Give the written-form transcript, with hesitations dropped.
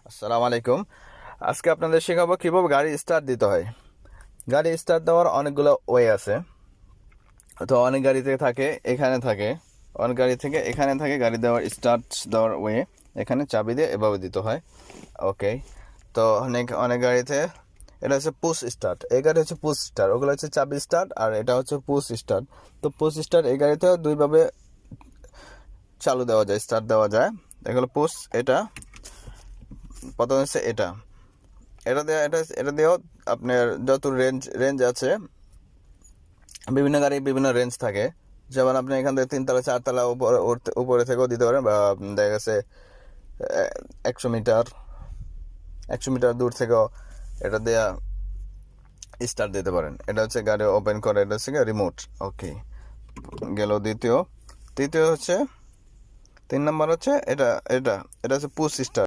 আসসালামু আলাইকুম। আজকে আপনাদের শেখাবো কিভাবে গাড়ি স্টার্ট দিতে হয়। গাড়ি স্টার্ট দেওয়ার অনেকগুলো ওয়ে আছে। তো অনেক গাড়িতে থাকে, এখানে থাকে, অনেক গাড়ি থেকে এখানে থাকে। গাড়ি দেওয়ার স্টার্ট দেওয়ার ওয়ে এখানে চাবি দিয়ে এভাবে দিতে হয়। ওকে। তো অনেক অনেক গাড়িতে এটা হচ্ছে পুশ স্টার্ট, এই গাড়ি হচ্ছে পুশ স্টার্ট, ওগুলো হচ্ছে চাবি স্টার্ট, আর এটা হচ্ছে পুশ স্টার্ট। তো পুশ স্টার্ট এই গাড়িতেও দুইভাবে চালু দেওয়া যায়, স্টার্ট দেওয়া যায়। এগুলো পুশ, এটা প্রথম হচ্ছে এটা এটা দিয়ে এটা দিয়েও আপনার যত রেঞ্জ আছে, বিভিন্ন গাড়ি বিভিন্ন রেঞ্জ থাকে। যেমন আপনি এখান থেকে 3 তলা 4 তলা উপরে থেকেও দিতে পারেন, বা দেখা গেছে 100 মিটার 100 মিটার দূর থেকেও এটা দেয়া স্টার্ট দিতে পারেন। এটা হচ্ছে গাড়ি ওপেন করে, এটা হচ্ছে রিমোট। ওকে, গেল দ্বিতীয়। তৃতীয় হচ্ছে 3 নম্বর হচ্ছে এটা এটা এটা হচ্ছে পুশ স্টার্ট।